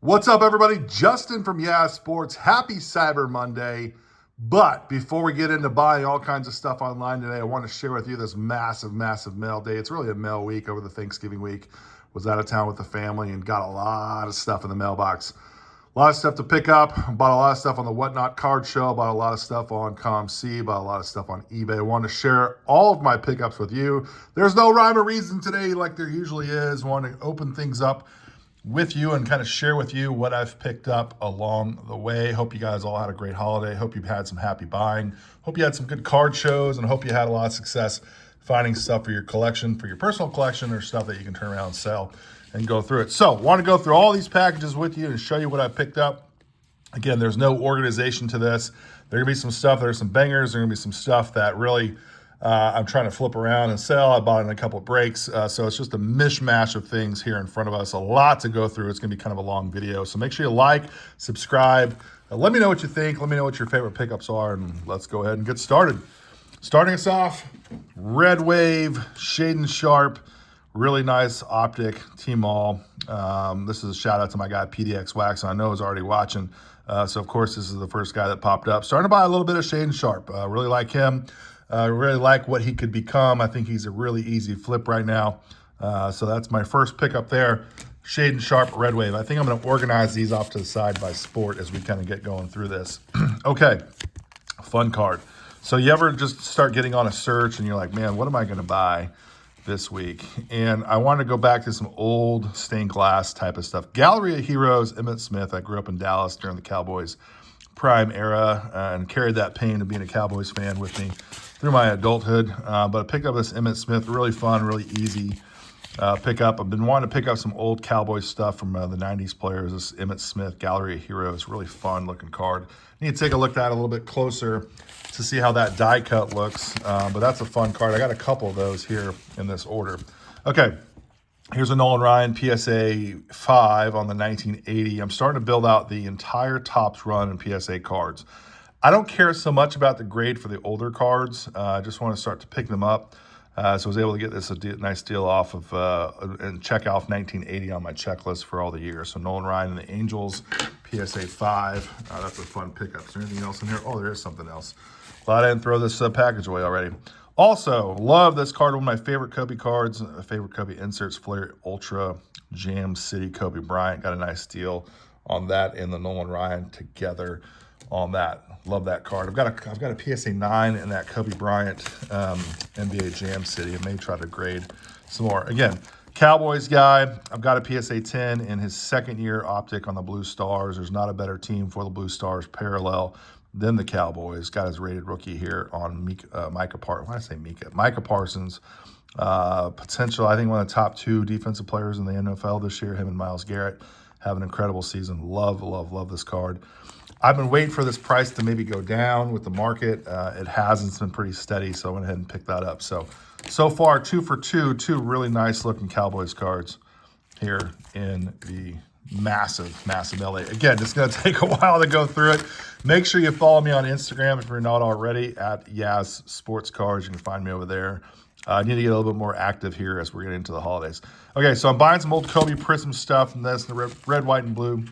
What's up, everybody? Justin from Sports. Happy Cyber Monday. But before we get into buying all kinds of stuff online today, I want to share with you this massive mail day. It's really a mail week over the Thanksgiving week. Was out of town with the family and got a lot of stuff in the mailbox. A lot of stuff to pick up. Bought a lot of stuff on the WhatNot card show. Bought a lot of stuff on ComC. Bought a lot of stuff on eBay. I want to share all of my pickups with you. There's no rhyme or reason today like there usually is. I want to open things up with you and kind of share with you what I've picked up along the way. Hope you guys all had a great holiday. Hope you've had some happy buying. Hope you had some good card shows, and hope you had a lot of success finding stuff for your collection, for your personal collection, or stuff that you can turn around and sell and go through it. So want to go through all these packages with you and show you what I picked up. Again, there's no organization to this. There are going to be some stuff, there's some bangers, there's going to be some stuff that really I'm trying to flip around and sell. I bought in a couple of breaks. So it's just a mishmash of things here in front of us. A lot to go through. It's going to be kind of a long video. So make sure you like, subscribe. Let me know what you think. Let me know what your favorite pickups are. And let's go ahead and get started. Starting us off, Red Wave, Shade and Sharp. Really nice optic, T-Mall. This is a shout out to my guy, PDX Wax. I know he's already watching. So of course, this is the first guy that popped up. Starting to buy a little bit of Shade and Sharp. Really like him. I really like what he could become. I think he's a really easy flip right now. So that's my first pickup there. Shade and Sharp Red Wave. I think I'm going to organize these off to the side by sport as we kind of get going through this. Okay, fun card. So you ever just start getting on a search and you're like, man, what am I going to buy this week? And I want to go back to some old stained glass type of stuff. Gallery of Heroes, Emmitt Smith. I grew up in Dallas during the Cowboys prime era and carried that pain of being a Cowboys fan with me through my adulthood. But I picked up this Emmitt Smith, really fun, really easy pickup. I've been wanting to pick up some old Cowboys stuff from the 90s players. This Emmitt Smith Gallery of Heroes, really fun looking card. Need to take a look at that a little bit closer to see how that die cut looks. But that's a fun card. I got a couple of those here in this order. Okay. Here's a Nolan Ryan PSA 5 on the 1980. I'm starting to build out the entire Topps run in PSA cards. I don't care so much about the grade for the older cards. I just want to start to pick them up. So I was able to get this nice deal off of and check off 1980 on my checklist for all the years. So Nolan Ryan and the Angels, PSA 5. That's a fun pickup. Is there anything else in here? Oh, there is something else. Glad I didn't throw this package away already. Also, love this card. One of my favorite Kobe cards, favorite Kobe inserts, Flair Ultra Jam City Kobe Bryant. Got a nice deal on that and the Nolan Ryan together on that. Love that card. I've got a PSA 9 in that Kobe Bryant NBA Jam City. I may try to grade some more. Again, Cowboys guy. I've got a PSA 10 in his second year optic on the Blue Stars. There's not a better team for the Blue Stars parallel than the Cowboys. Got his rated rookie here on Micah Parsons. Potential, I think one of the top 2 defensive players in the NFL this year. Him and Myles Garrett have an incredible season. Love this card. I've been waiting for this price to maybe go down with the market. It hasn't. It's been pretty steady, so I went ahead and picked that up. So far, 2 for 2, 2 really nice looking Cowboys cards here in the massive LA. Again, it's going to take a while to go through it. Make sure you follow me on Instagram if you're not already at Yaz Sports Cards. You can find me over there. I need to get a little bit more active here as we're getting into the holidays. Okay, so I'm buying some old Kobe Prism stuff, and that's the red, white, and blue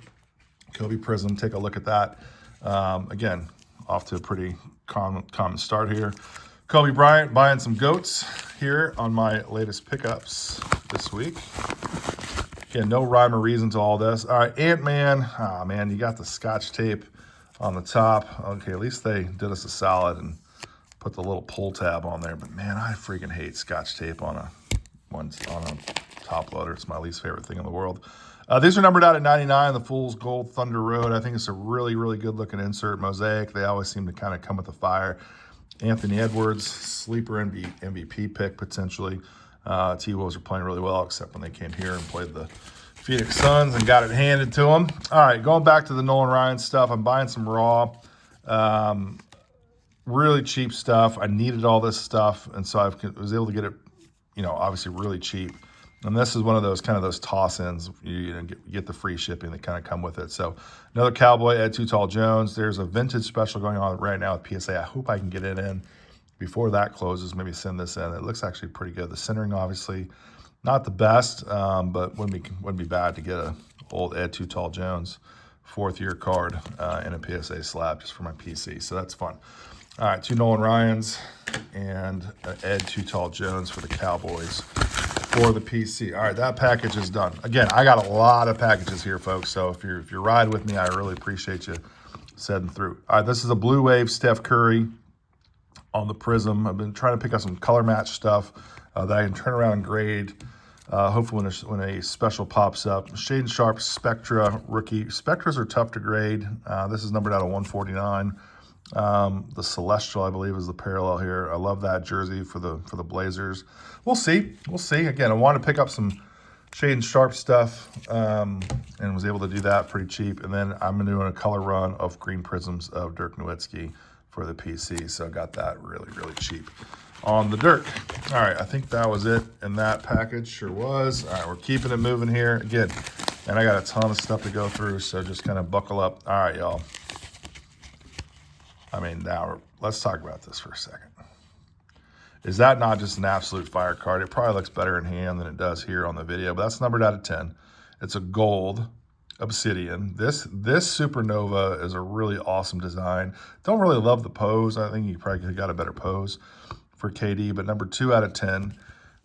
Kobe Prism. Take a look at that. Again, off to a pretty common start here. Kobe Bryant, buying some goats here on my latest pickups this week. Again, no rhyme or reason to all this. All right, Ant-Man. Ah, man, you got the Scotch tape on the top. Okay, at least they did us a solid and put the little pull tab on there. But man, I freaking hate Scotch tape on a top loader. It's my least favorite thing in the world. These are numbered out at 99, the Fool's Gold Thunder Road. I think it's a really good looking insert. Mosaic, they always seem to kind of come with the fire. Anthony Edwards, sleeper MVP pick potentially. T-Wolves are playing really well, except when they came here and played the Phoenix Suns and got it handed to them. All right, going back to the Nolan Ryan stuff, I'm buying some raw. Really cheap stuff. I needed all this stuff, and so I was able to get it, obviously really cheap. And this is one of those toss-ins. You get the free shipping that kind of come with it. So another Cowboy, Ed Too Tall Jones. There's a vintage special going on right now with PSA. I hope I can get it in before that closes. Maybe send this in. It looks actually pretty good. The centering, obviously, not the best, but wouldn't be bad to get a old Ed Too Tall Jones 4th year card in a PSA slab just for my PC. So that's fun. All right, 2 Nolan Ryans and Ed Too Tall Jones for the Cowboys for the PC. All right, that package is done. Again, I got a lot of packages here, folks. So if you're riding with me, I really appreciate you setting through. All right, this is a Blue Wave Steph Curry on the Prism. I've been trying to pick up some color match stuff that I can turn around and grade. Hopefully when a special pops up. Shade and Sharp Spectra rookie. Spectras are tough to grade. This is numbered out of 149. The Celestial, I believe, is the parallel here. I love that jersey for the Blazers. We'll see. We'll see. Again, I want to pick up some Shade and Sharp stuff and was able to do that pretty cheap. And then I'm doing a color run of Green Prisms of Dirk Nowitzki for the PC. So I got that really, really cheap on the Dirk. All right, I think that was it in that package. Sure was. All right, we're keeping it moving here. Again, and I got a ton of stuff to go through, so just kind of buckle up. All right, y'all. I mean, now let's talk about this for a second. Is that not just an absolute fire card? It probably looks better in hand than it does here on the video, but that's numbered out of 10. It's a gold obsidian. This Supernova is a really awesome design. Don't really love the pose. I think you probably could have got a better pose for KD, but number 2 out of 10.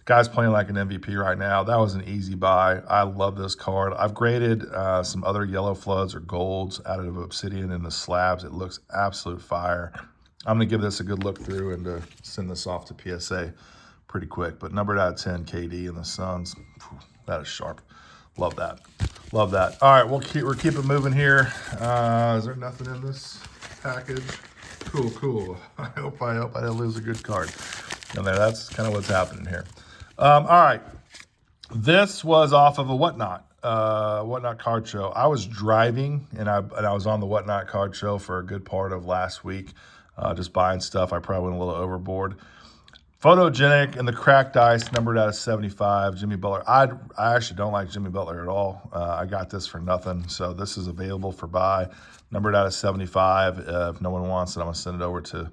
Guy's playing like an MVP right now. That was an easy buy. I love this card. I've graded some other yellow floods or golds out of obsidian in the slabs. It looks absolute fire. I'm going to give this a good look through and to send this off to PSA pretty quick. But numbered out of 10, KD and the Suns. That is sharp. Love that. Love that. All right, we're keeping moving here. Is there nothing in this package? Cool, cool. I hope I didn't lose a good card in there. That's kind of what's happening here. All right. This was off of a WhatNot card show. I was driving and I was on the WhatNot card show for a good part of last week, just buying stuff. I probably went a little overboard. Photogenic and the cracked ice, numbered out of 75. Jimmy Butler. I actually don't like Jimmy Butler at all. I got this for nothing, so this is available for buy. Numbered out of 75. If no one wants it, I'm gonna send it over to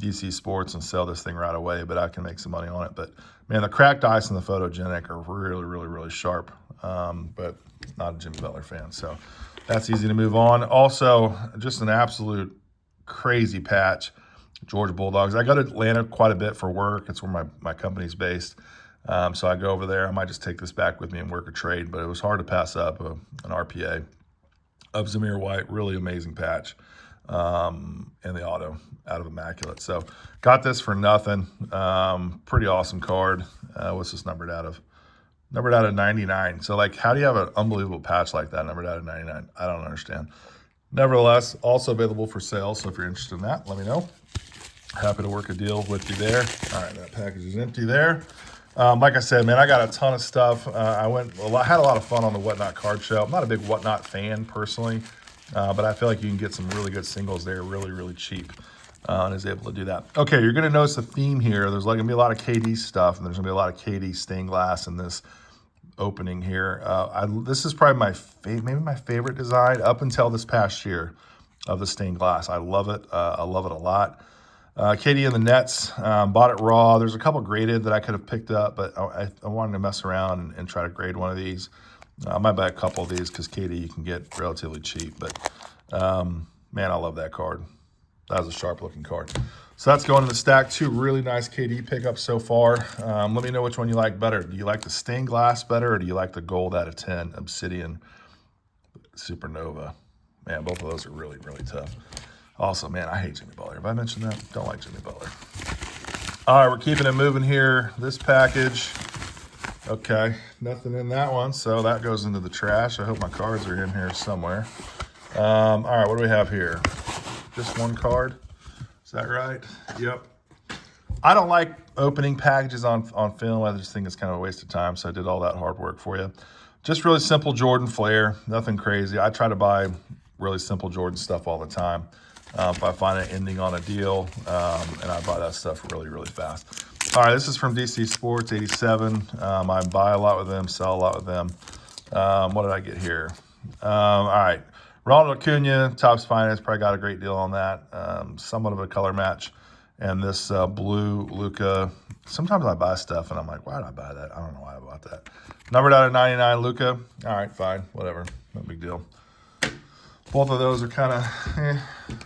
DC Sports and sell this thing right away. But I can make some money on it. But man, the cracked ice and the Photogenic are really, really, really sharp. But not a Jimmy Butler fan, so that's easy to move on. Also, just an absolute crazy patch. Georgia Bulldogs. I go to Atlanta quite a bit for work. It's where my company's based. So I go over there. I might just take this back with me and work a trade, but it was hard to pass up an RPA of Zamir White. Really amazing patch. And the auto out of Immaculate. So got this for nothing. Pretty awesome card. What's this numbered out of? Numbered out of 99. So like, how do you have an unbelievable patch like that numbered out of 99? I don't understand. Nevertheless, also available for sale. So if you're interested in that, let me know. Happy to work a deal with you there. All right, that package is empty there. Like I said, man, I got a ton of stuff. I had a lot of fun on the WhatNot card show. I'm not a big WhatNot fan personally, but I feel like you can get some really good singles there really, really cheap. And is able to do that. Okay, you're going to notice a theme here. There's like going to be a lot of KD stuff, and there's going to be a lot of KD stained glass in this opening here. This is probably maybe my favorite design up until this past year of the stained glass. I love it. I love it a lot. KD and the Nets, bought it raw. There's a couple graded that I could have picked up, but I wanted to mess around and try to grade one of these. I might buy a couple of these because KD you can get relatively cheap. But, man, I love that card. That was a sharp-looking card. So that's going in the stack. 2 really nice KD pickups so far. Let me know which one you like better. Do you like the stained glass better, or do you like the gold out of 10 Obsidian Supernova? Man, both of those are really, really tough. Also, man, I hate Jimmy Butler. Have I mentioned that? Don't like Jimmy Butler. All right, we're keeping it moving here. This package, okay, nothing in that one, so that goes into the trash. I hope my cards are in here somewhere. All right, what do we have here? Just one card? Is that right? Yep. I don't like opening packages on film. I just think it's kind of a waste of time, so I did all that hard work for you. Just really simple Jordan Flair, nothing crazy. I try to buy really simple Jordan stuff all the time. If I find an ending on a deal, and I buy that stuff really, really fast. All right, this is from DC Sports, 87. I buy a lot with them, sell a lot with them. What did I get here? All right, Ronald Acuna, Topps Finance, probably got a great deal on that. Somewhat of a color match. And this blue Luka. Sometimes I buy stuff, and I'm like, why did I buy that? I don't know why I bought that. Numbered out of 99, Luka. All right, fine, whatever. no big deal. Both of those are kind of,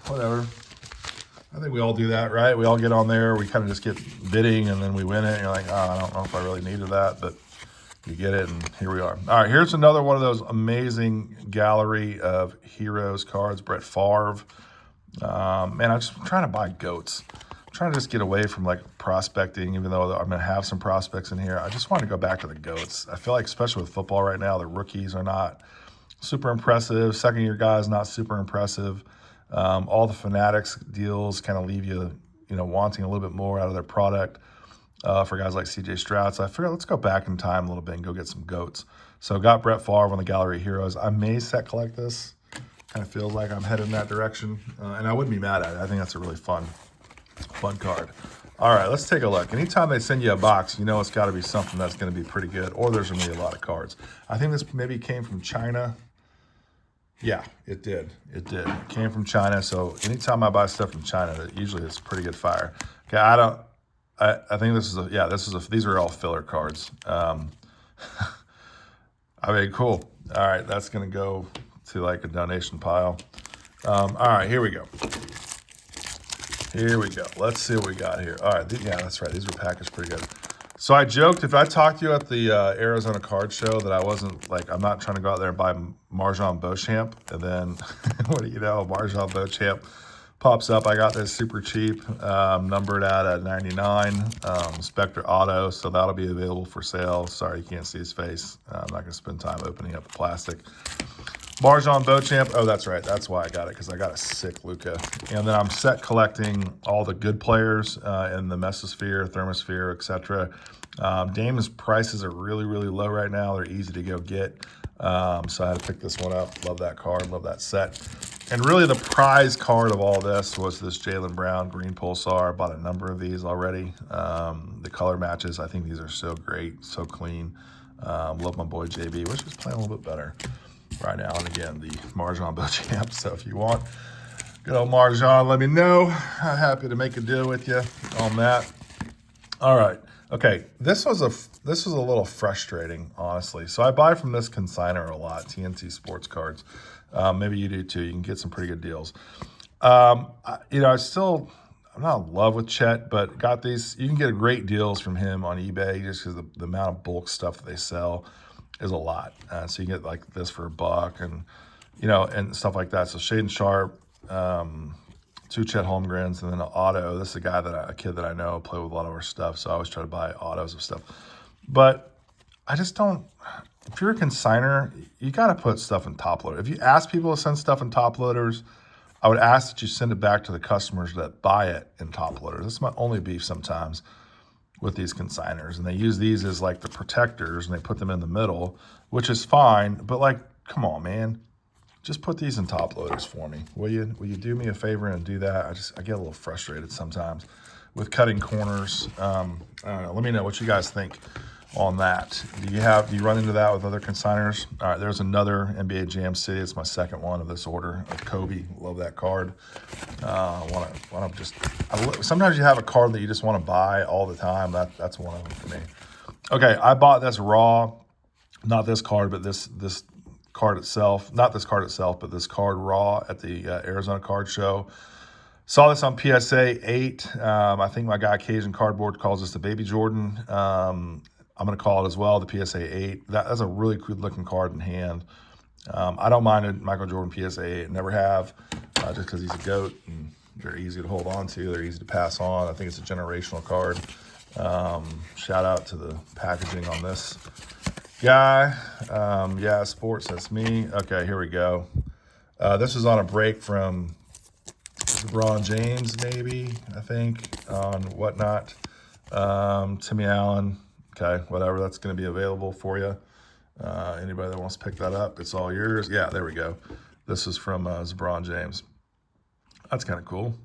whatever. I think we all do that, right? We all get on there, we kind of just get bidding, and then we win it, and you're like, oh, I don't know if I really needed that, but you get it, and here we are. All right, here's another one of those amazing gallery of heroes cards, Brett Favre. Man, I'm trying to buy goats. I'm trying to just get away from like prospecting, even though I'm going to have some prospects in here. I just want to go back to the goats. I feel like, especially with football right now, the rookies are not super impressive. Second-year guys, not super impressive. All the Fanatics deals kind of leave you, wanting a little bit more out of their product. For guys like C.J. Stroud. So I figured let's go back in time a little bit and go get some goats. So got Brett Favre on the Gallery of Heroes. I may set collect this. Kind of feels like I'm headed in that direction. And I wouldn't be mad at it. I think that's a really fun card. All right, let's take a look. Anytime they send you a box, it's got to be something that's going to be pretty good, or there's going to be a lot of cards. I think this maybe came from China. Yeah, it did. It came from China. So anytime I buy stuff from China, usually it's pretty good fire. Okay, I think this is these are all filler cards. I mean, cool. All right, that's going to go to like a donation pile. All right, here we go. Let's see what we got here. All right, that's right. These were packaged pretty good. So I joked, if I talked to you at the Arizona Card Show, that I wasn't I'm not trying to go out there and buy Marjan Beauchamp. And then, what do you know, Marjan Beauchamp pops up. I got this super cheap, numbered out at 99, Spectre Auto, so that'll be available for sale. Sorry, you can't see his face. I'm not going to spend time opening up the plastic. Marjan Beauchamp, oh, that's right. That's why I got it, because I got a sick Luka. And then I'm set collecting all the good players in the Mesosphere, Thermosphere, etc. Damon's prices are really, really low right now. They're easy to go get. So I had to pick this one up. Love that card, love that set. And really the prize card of all this was this Jaylen Brown Green Pulsar. I bought a number of these already. The color matches, I think these are so great, so clean. Love my boy JB, which is playing a little bit better right now. And again, the Marjan Beauchamp. So if you want good old Marjan, let me know. I'm happy to make a deal with you on that. All right. Okay, this was a little frustrating, honestly. So I buy from this consignor a lot, TNT Sports Cards. Maybe you do too. You can get some pretty good deals. I'm not in love with Chet, but got these. You can get great deals from him on eBay just because the amount of bulk stuff that they sell is a lot. So you get like this for $1 and, and stuff like that. So Shaden Sharp, 2 Chet Holmgrens, and then an auto. This is a kid that I know, play with a lot of our stuff, so I always try to buy autos of stuff. But I just don't. If you're a consigner, you got to put stuff in top loader. If you ask people to send stuff in top loaders, I would ask that you send it back to the customers that buy it in top loaders. That's my only beef sometimes with these consigners. And they use these as like the protectors, and they put them in the middle, which is fine. But come on, man. Just put these in top loaders for me. Will you do me a favor and do that? I get a little frustrated sometimes with cutting corners. I don't know. Let me know what you guys think on that. Do you run into that with other consigners? All right, there's another NBA Jam City. It's my second one of this order of Kobe. Love that card. Sometimes you have a card that you just want to buy all the time. That's one of them for me. Okay, I bought this raw, not this card, but this card itself. Not this card itself, but this card raw at the Arizona Card Show. Saw this on PSA 8. I think my guy Cajun Cardboard calls this the Baby Jordan. I'm going to call it as well, the PSA 8. That's a really cool looking card in hand. I don't mind a Michael Jordan PSA 8. Never have, just because he's a GOAT and they're easy to hold on to. They're easy to pass on. I think it's a generational card. Shout out to the packaging on this guy. Yeah, sports, that's me. Okay, here we go. This is on a break from LeBron James, maybe, I think, on WhatNot. Timmy Allen. Okay, whatever, that's going to be available for you. Anybody that wants to pick that up, it's all yours. Yeah, there we go. This is from LeBron James. That's kind of cool.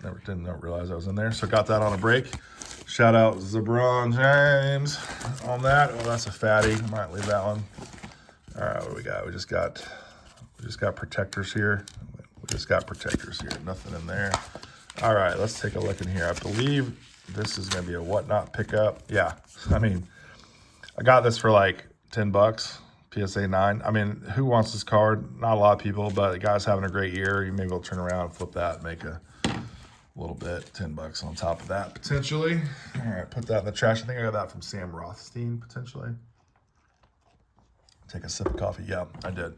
Didn't realize I was in there. So got that on a break. Shout out LeBron James on that. Oh, that's a fatty. I might leave that one. All right, what do we got? We just got protectors here. Nothing in there. All right, let's take a look in here. I believe this is going to be a WhatNot pickup. Yeah, I mean, I got this for like $10, PSA 9. I mean, who wants this card? Not a lot of people, but the guy's having a great year. You maybe will turn around and flip that and make a little bit, $10 on top of that, potentially. All right, put that in the trash. I think I got that from Sam Rothstein, potentially. Take a sip of coffee. Yeah, I did.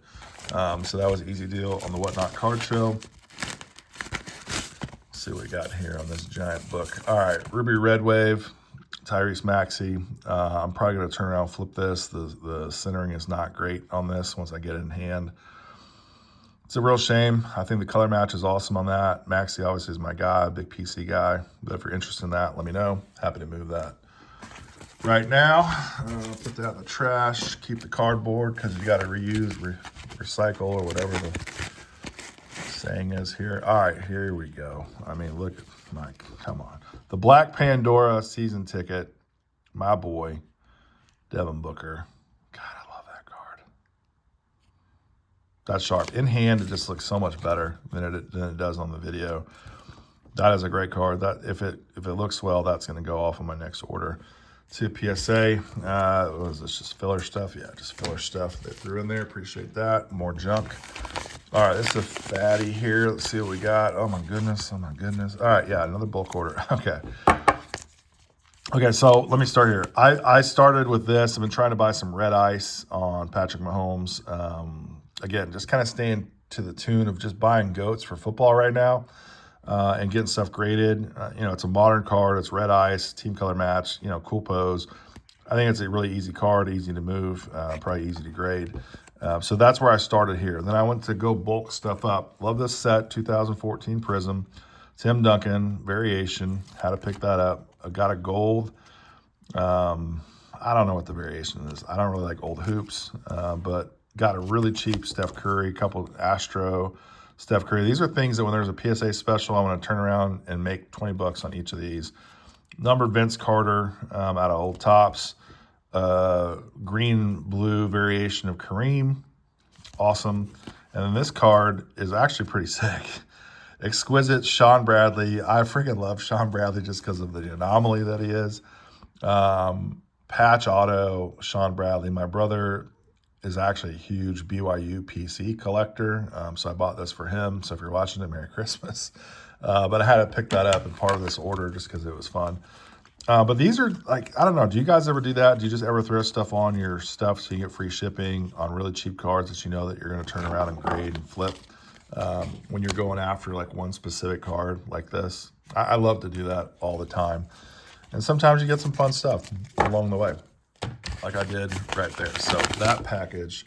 So that was an easy deal on the WhatNot card show. Let's see what we got here on this giant book. All right, Ruby Red Wave, Tyrese Maxey. I'm probably going to turn around and flip this. The centering is not great on this once I get it in hand. It's a real shame. I think the color match is awesome on that. Maxey obviously is my guy, big PC guy. But if you're interested in that, let me know. Happy to move that. Right now, put that in the trash. Keep the cardboard because you got to reuse, recycle, or whatever the saying is here. All right, here we go. I mean, look, Mike, come on. The Black Pandora season ticket, my boy, Devin Booker. God, I love that card. That's sharp. In hand, it just looks so much better than it does on the video. That is a great card. That if it looks well, that's going to go off on my next order. To PSA, was this just filler stuff? Yeah, just filler stuff they threw in there. Appreciate that. More junk. All right, this is a fatty here. Let's see what we got. Oh my goodness. Oh my goodness. All right, yeah, another bulk order. Okay. Okay, so let me start here. I started with this. I've been trying to buy some red ice on Patrick Mahomes. Again, just kind of staying to the tune of just buying goats for football right now. And getting stuff graded. It's a modern card. It's red ice, team color match, cool pose. I think it's a really easy card, easy to move, probably easy to grade. So that's where I started here. Then I went to go bulk stuff up. Love this set, 2014 Prism. Tim Duncan, variation, how to pick that up. I got a gold. I don't know what the variation is. I don't really like old hoops, but got a really cheap Steph Curry, couple Astro, Steph Curry. These are things that when there's a PSA special, I want to turn around and make $20 on each of these. Numbered Vince Carter out of Old Tops. Green-blue variation of Kareem. Awesome. And then this card is actually pretty sick. Exquisite Sean Bradley. I freaking love Sean Bradley just because of the anomaly that he is. Patch auto, Sean Bradley. My brother is actually a huge BYU PC collector. So I bought this for him. So if you're watching it, Merry Christmas. But I had to pick that up in part of this order just because it was fun. But these are like, I don't know. Do you guys ever do that? Do you just ever throw stuff on your stuff so you get free shipping on really cheap cards that you know that you're going to turn around and grade and flip when you're going after like one specific card like this? I love to do that all the time. And sometimes you get some fun stuff along the way, like I did right there. So that package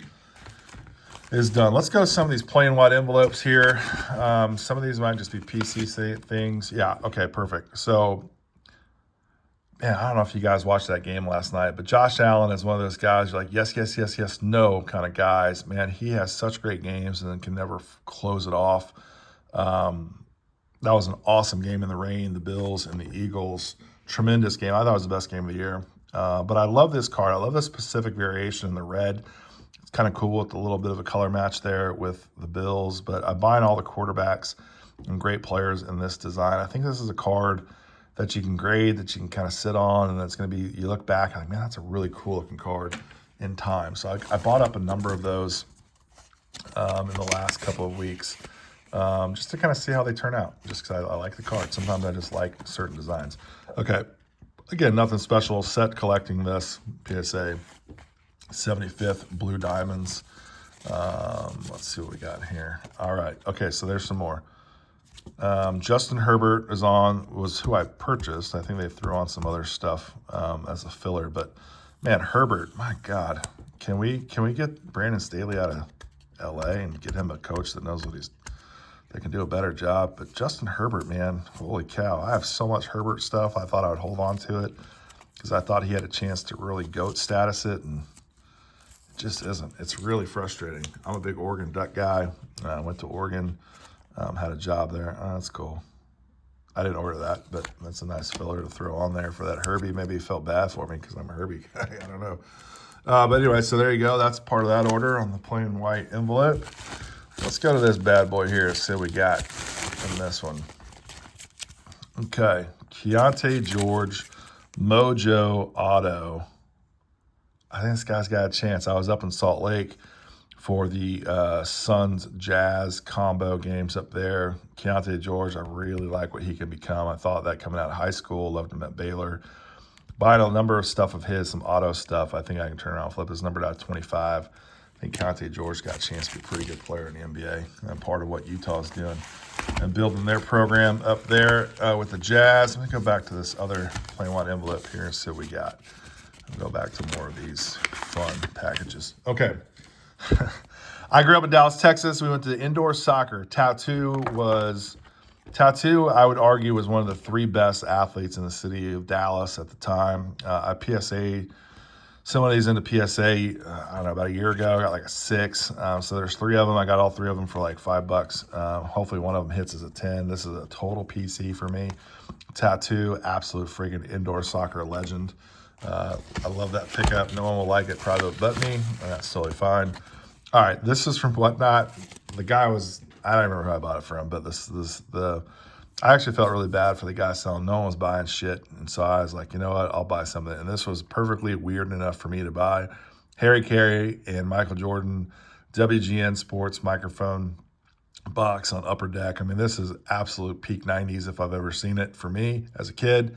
is done. Let's go to some of these plain white envelopes here. Some of these might just be PC things. Yeah, okay, perfect. So, man, I don't know if you guys watched that game last night, but Josh Allen is one of those guys you're like, yes, yes, yes, yes, no kind of guys. Man, he has such great games and then can never close it off. That was an awesome game in the rain, the Bills and the Eagles. Tremendous game. I thought it was the best game of the year. But I love this card. I love this specific variation in the red. It's kind of cool with a little bit of a color match there with the Bills. But I'm buying all the quarterbacks and great players in this design. I think this is a card that you can grade, that you can kind of sit on, and that's going to be, you look back, like, man, that's a really cool looking card in time. So I bought up a number of those in the last couple of weeks just to kind of see how they turn out, just because I like the card. Sometimes I just like certain designs. Okay. Again, nothing special. Set collecting this PSA 75th Blue Diamonds. Let's see what we got here. All right. Okay, so there's some more. Justin Herbert was who I purchased. I think they threw on some other stuff as a filler. But, man, Herbert, my God. Can we get Brandon Staley out of L.A. and get him a coach that knows what they can do a better job. But Justin Herbert, man, holy cow. I have so much Herbert stuff. I thought I would hold on to it because I thought he had a chance to really GOAT status it, and it just isn't. It's really frustrating. I'm a big Oregon Duck guy. I went to Oregon, had a job there. Oh, that's cool. I didn't order that, but that's a nice filler to throw on there for that Herbie. Maybe he felt bad for me because I'm a Herbie guy. I don't know. But anyway, so there you go. That's part of that order on the plain white envelope. Let's go to this bad boy here and see what we got in this one. Okay, Keontae George, Mojo Auto. I think this guy's got a chance. I was up in Salt Lake for the Suns Jazz combo games up there. Keontae George, I really like what he can become. I thought that coming out of high school, loved him at Baylor. Buying a number of stuff of his, some auto stuff. I think I can turn around and flip his number out to 25. I think Keontae George got a chance to be a pretty good player in the NBA. And part of what Utah's doing and building their program up there with the Jazz. Let me go back to this other plain white envelope here and see what we got. I'll go back to more of these fun packages. Okay. I grew up in Dallas, Texas. We went to indoor soccer. Tattoo, I would argue, was one of the 3 best athletes in the city of Dallas at the time. I PSA some of these into PSA, I don't know, about a year ago. I got like a 6. So there's 3 of them. I got all 3 of them for like $5. Hopefully one of them hits as a 10. This is a total PC for me. Tattoo, absolute freaking indoor soccer legend. I love that pickup. No one will like it probably but me, and that's totally fine. All right, this is from WhatNot. The guy was, I don't remember who I bought it from, but I actually felt really bad for the guy selling. No one was buying shit. And so I was like, you know what? I'll buy something. And this was perfectly weird enough for me to buy. Harry Carey and Michael Jordan, WGN Sports microphone box on Upper Deck. I mean, this is absolute peak 90s if I've ever seen it for me as a kid.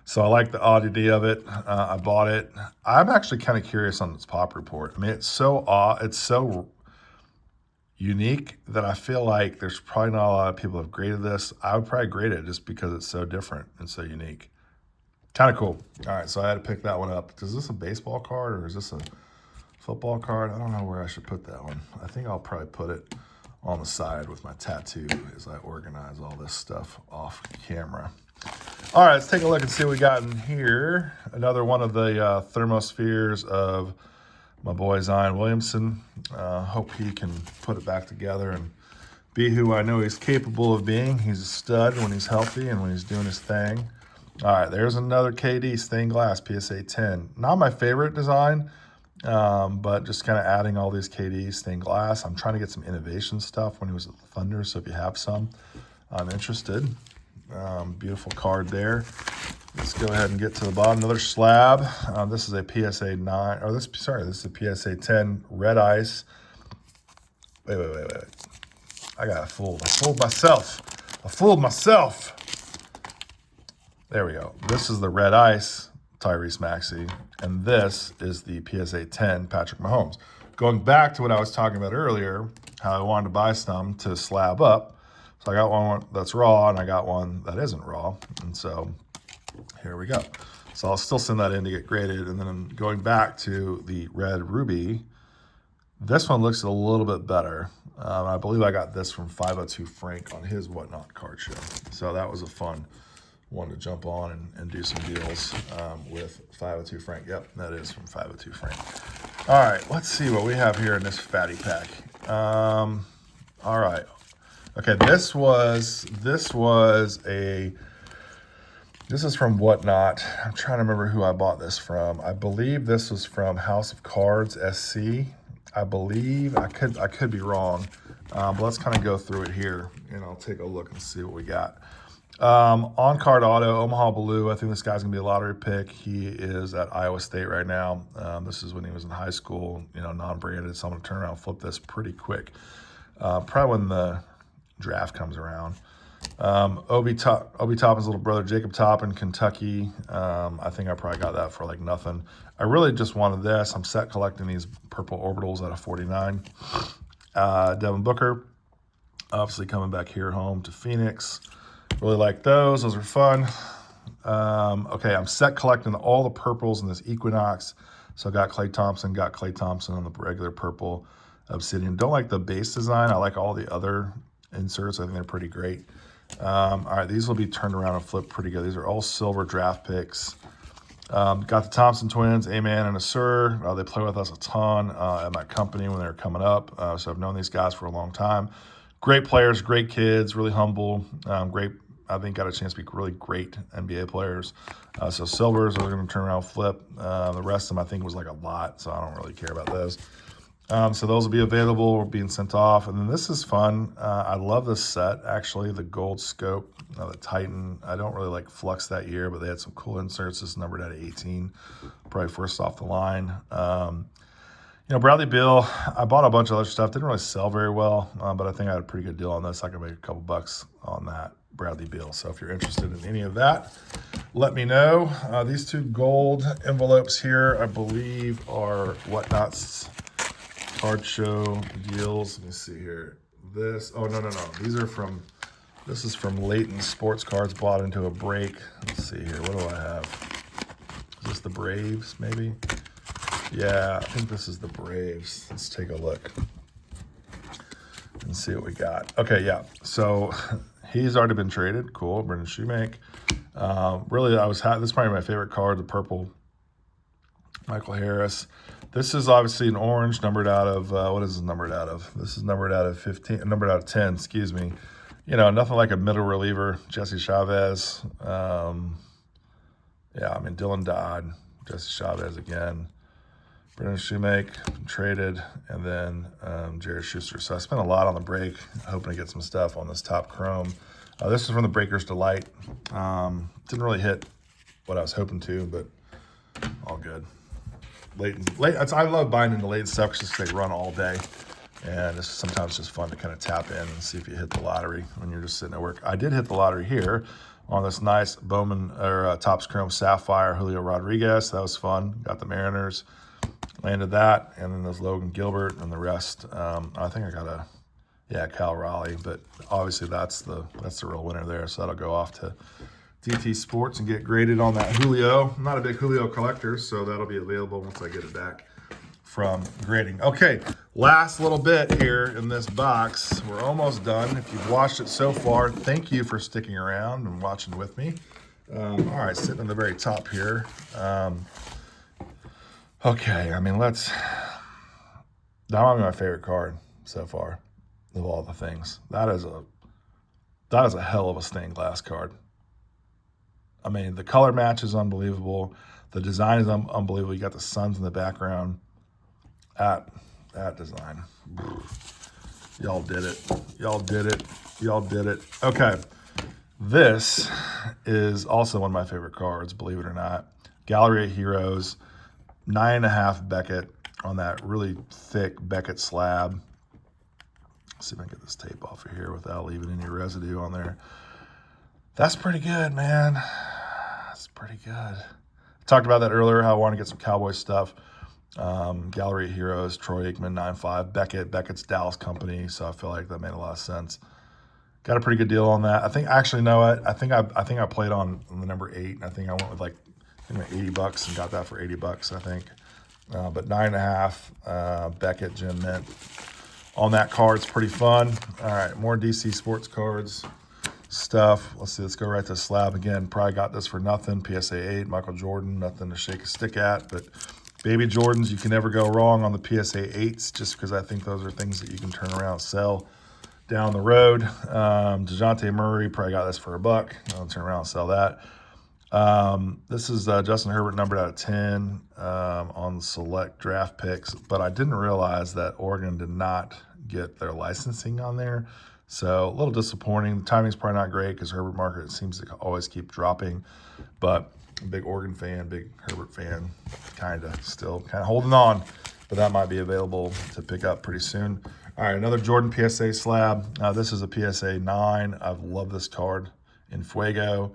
So I like the oddity of it. I bought it. I'm actually kind of curious on this pop report. I mean, it's so unique that I feel like there's probably not a lot of people have graded this. I would probably grade it just because it's so different and so unique. Kind of cool. All right, so I had to pick that one up. Is this a baseball card or is this a football card? I don't know where I should put that one. I think I'll probably put it on the side with my tattoo as I organize all this stuff off camera. All right, let's take a look and see what we got in here. Another one of the thermospheres of my boy Zion Williamson. Hope he can put it back together and be who I know he's capable of being. He's a stud when he's healthy and when he's doing his thing. All right, there's another KD stained glass PSA 10. Not my favorite design, but just kind of adding all these KD stained glass. I'm trying to get some innovation stuff when he was at the Thunder, so if you have some, I'm interested. Beautiful card there. Let's go ahead and get to the bottom. Another slab. This is a PSA 9, or this is a PSA 10 red ice. Wait. I got fooled. I fooled myself. There we go. This is the red ice Tyrese Maxey, and this is the PSA 10 Patrick Mahomes. Going back to what I was talking about earlier, how I wanted to buy some to slab up. So I got one that's raw, and I got one that isn't raw, and so here we go. So I'll still send that in to get graded, and then I'm going back to the red ruby. This one looks a little bit better. I believe I got this from 502 Frank on his WhatNot card show. So that was a fun one to jump on and do some deals with 502 Frank. Yep, that is from 502 Frank. All right, let's see what we have here in this fatty pack. All right. Okay, this is from WhatNot. I'm trying to remember who I bought this from. I believe this was from House of Cards SC. I believe I could be wrong, but let's kind of go through it here, and I'll take a look and see what we got. On card auto, Omaha Blue. I think this guy's gonna be a lottery pick. He is at Iowa State right now. This is when he was in high school, non-branded. So I'm gonna turn around and flip this pretty quick. Probably when the draft comes around. Obi Toppin's little brother, Jacob Toppin, Kentucky. I think I probably got that for like nothing. I really just wanted this. I'm set collecting these purple orbitals out of 49. Devin Booker, obviously coming back here home to Phoenix. Really like those. Those are fun. Okay, I'm set collecting all the purples in this Equinox. So I got Klay Thompson on the regular purple Obsidian. Don't like the base design. I like all the other inserts. I think they're pretty great. All right, these will be turned around and flipped pretty good. These are all silver draft picks. Got the Thompson twins, A-Man and Asur. They play with us a ton at my company when they were coming up. So I've known these guys for a long time. Great players, great kids, really humble. Great, I think got a chance to be really great NBA players. So silvers are going to turn around and flip. The rest of them I think was like a lot, so I don't really care about those. So those will be available, being sent off. And then this is fun. I love this set, actually, the gold scope, the Titan. I don't really like Flux that year, but they had some cool inserts. This is numbered out of 18, probably first off the line. Bradley Beal, I bought a bunch of other stuff. Didn't really sell very well, but I think I had a pretty good deal on this. I could make a couple bucks on that Bradley Beal. So if you're interested in any of that, let me know. These two gold envelopes here, I believe, are WhatNot's card show deals. Let me see here. No. This is from Layton Sports Cards, bought into a break. Let's see here. What do I have? Is this the Braves, maybe? Yeah, I think this is the Braves. Let's take a look and see what we got. Okay, yeah. So he's already been traded. Cool. Brendan Shoemake. Really, this is probably my favorite card, the purple Michael Harris. This is obviously an orange, numbered out of, what is this numbered out of? This is numbered out of 10, excuse me. Nothing like a middle reliever. Jesse Chavez. Dylan Dodd, Jesse Chavez again. Brendan Shoemake, traded, and then Jared Schuster. So I spent a lot on the break, hoping to get some stuff on this top chrome. This is from the Breaker's Delight. Didn't really hit what I was hoping to, but all good. I love buying into Layton stuff because they run all day. And it's sometimes just fun to kind of tap in and see if you hit the lottery when you're just sitting at work. I did hit the lottery here on this nice Bowman or Topps Chrome Sapphire Julio Rodriguez. That was fun. Got the Mariners. Landed that. And then there's Logan Gilbert and the rest. I think I got Cal Raleigh. But obviously that's the real winner there. So that'll go off to DT Sports and get graded on that Julio. I'm not a big Julio collector, so that'll be available once I get it back from grading. Okay, last little bit here in this box. We're almost done. If you've watched it so far, thank you for sticking around and watching with me. All right, sitting in the very top here. Okay, that might be my favorite card so far of all the things. That is a hell of a stained glass card. The color match is unbelievable. The design is unbelievable. You got the suns in the background. That design. Y'all did it. Y'all did it. Y'all did it. Okay. This is also one of my favorite cards, believe it or not. Gallery of Heroes, 9.5 Beckett on that really thick Beckett slab. Let's see if I can get this tape off of here without leaving any residue on there. That's pretty good, man. That's pretty good. I talked about that earlier, how I want to get some Cowboy stuff. Gallery of Heroes, Troy Aikman, 9.5, Beckett's Dallas company. So I feel like that made a lot of sense. Got a pretty good deal on that. I think actually, no, I think I played on the number 8. And I think I went with $80 and got that for $80, I think. But 9.5, Beckett Gem Mint on that card. It's pretty fun. All right, more DC sports cards stuff. Let's see, let's go right to the slab again. Probably got this for nothing. PSA 8, Michael Jordan, nothing to shake a stick at, but baby Jordans, you can never go wrong on the PSA 8s, just because I think those are things that you can turn around and sell down the road. DeJounte Murray, probably got this for $1. I'll turn around and sell that. This is Justin Herbert, numbered out of 10 on select draft picks, but I didn't realize that Oregon did not get their licensing on there. So a little disappointing. The timing's probably not great because Herbert market seems to always keep dropping, but I'm a big Oregon fan, big Herbert fan, still holding on, but that might be available to pick up pretty soon. All right, another Jordan PSA slab. This is a PSA 9. I've loved this card in Fuego.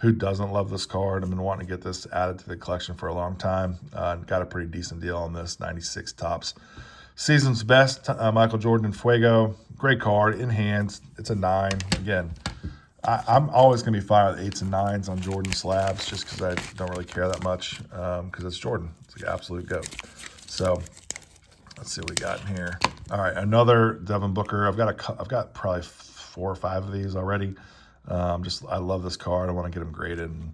Who doesn't love this card? I've been wanting to get this added to the collection for a long time. Got a pretty decent deal on this, 96 Topps. Season's best, Michael Jordan in Fuego. Great card, in hands. It's a 9. Again, I'm always going to be fine with 8s and 9s on Jordan slabs just because I don't really care that much because it's Jordan. It's an absolute GOAT. So let's see what we got in here. All right, another Devin Booker. I've got probably 4 or 5 of these already. I love this card. I want to get them graded and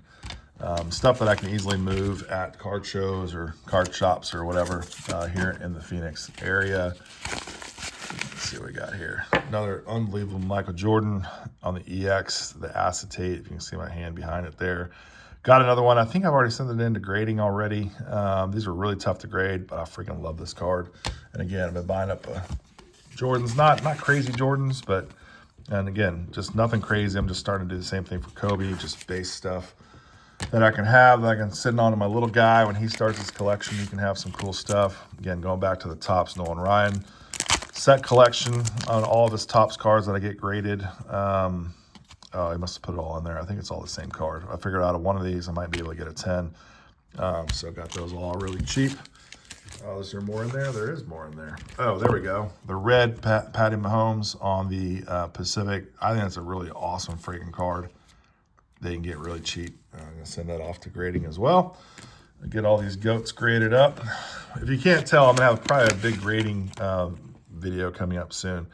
stuff that I can easily move at card shows or card shops or whatever here in the Phoenix area. Let's see what we got here. Another unbelievable Michael Jordan on the EX, the acetate. If you can see my hand behind it there. Got another one. I think I've already sent it into grading already. These are really tough to grade, but I freaking love this card. And again, I've been buying up Jordans, not crazy Jordans, but, and again, just nothing crazy. I'm just starting to do the same thing for Kobe, just base stuff that I can have, that I can sit on to my little guy when he starts his collection. You can have some cool stuff. Again, going back to the Topps Nolan Ryan set collection on all of his Topps cards that I get graded. Oh, I must have put it all in there. I think it's all the same card. I figured out of one of these, I might be able to get a 10. So got those all really cheap. Oh, is there more in there? There is more in there. Oh, there we go. The red Patty Mahomes on the Pacific. I think that's a really awesome freaking card. They can get really cheap. I'm going to send that off to grading as well. Get all these goats graded up. If you can't tell, I'm going to have probably a big grading video coming up soon.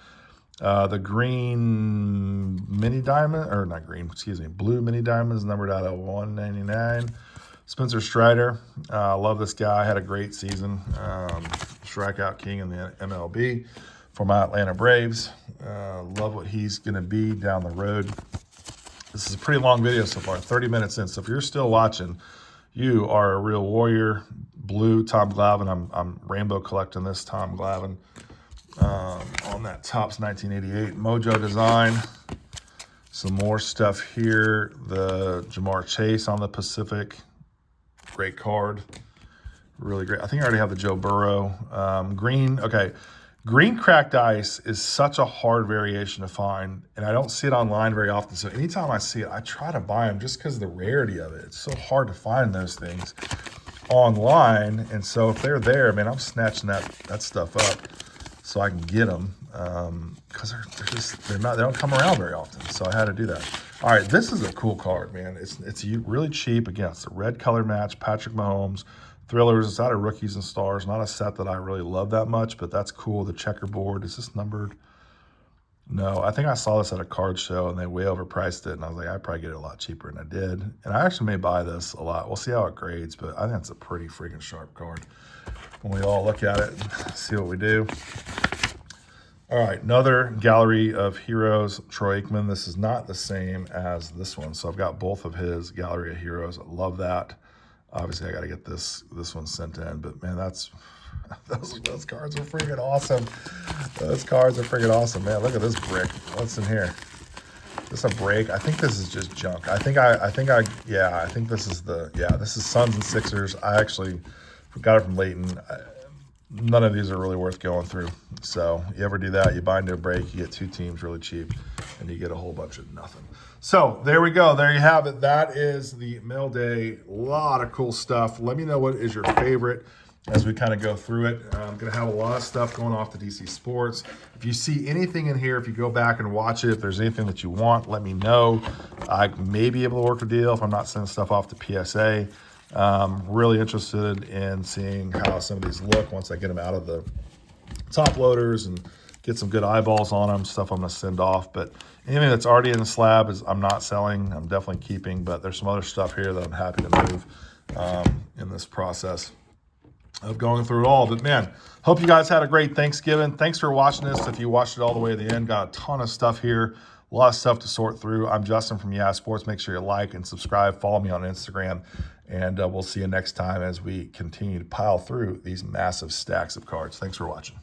The green mini diamond, or not green, excuse me, blue mini diamond is numbered out of 199. Spencer Strider, love this guy. Had a great season. Strikeout king in the MLB for my Atlanta Braves. Love what he's going to be down the road. This is a pretty long video so far, 30 minutes in. So if you're still watching, you are a real warrior. Blue Tom Glavine. I'm rainbow collecting this Tom Glavine on that Topps 1988 Mojo design. Some more stuff here. The Jamar Chase on the Pacific. Great card. Really great. I think I already have the Joe Burrow. Green. Okay. Green cracked ice is such a hard variation to find, and I don't see it online very often. So anytime I see it, I try to buy them just because of the rarity of it. It's so hard to find those things online. And so if they're there, man, I'm snatching that stuff up so I can get them because they don't come around very often. So I had to do that. All right, this is a cool card, man. It's really cheap. Again, it's a red color match, Patrick Mahomes. Thrillers, it's out of Rookies and Stars. Not a set that I really love that much, but that's cool. The checkerboard, is this numbered? No, I think I saw this at a card show and they way overpriced it. And I was like, I'd probably get it a lot cheaper, and I did. And I actually may buy this a lot. We'll see how it grades, but I think it's a pretty freaking sharp card when we all look at it and see what we do. All right, another Gallery of Heroes, Troy Aikman. This is not the same as this one. So I've got both of his Gallery of Heroes. I love that. Obviously, I got to get this one sent in, but man, those cards are freaking awesome. Those cards are freaking awesome, man. Look at this brick. What's in here? Is this a break? I think this is just junk. I think this is this is Suns and Sixers. I actually got it from Layton. None of these are really worth going through. So you ever do that, you buy into a break, you get two teams really cheap, and you get a whole bunch of nothing. So there we go. There you have it. That is the mail day. A lot of cool stuff. Let me know what is your favorite as we kind of go through it. I'm going to have a lot of stuff going off to DC Sports. If you see anything in here, if you go back and watch it, if there's anything that you want, let me know. I may be able to work a deal if I'm not sending stuff off to PSA. Really interested in seeing how some of these look once I get them out of the top loaders and get some good eyeballs on them, stuff I'm going to send off. But anything that's already in the slab I'm not selling. I'm definitely keeping, but there's some other stuff here that I'm happy to move in this process of going through it all. But man, hope you guys had a great Thanksgiving. Thanks for watching this. If you watched it all the way to the end, got a ton of stuff here. A lot of stuff to sort through. I'm Justin from Yeah Sports. Make sure you like and subscribe. Follow me on Instagram. And we'll see you next time as we continue to pile through these massive stacks of cards. Thanks for watching.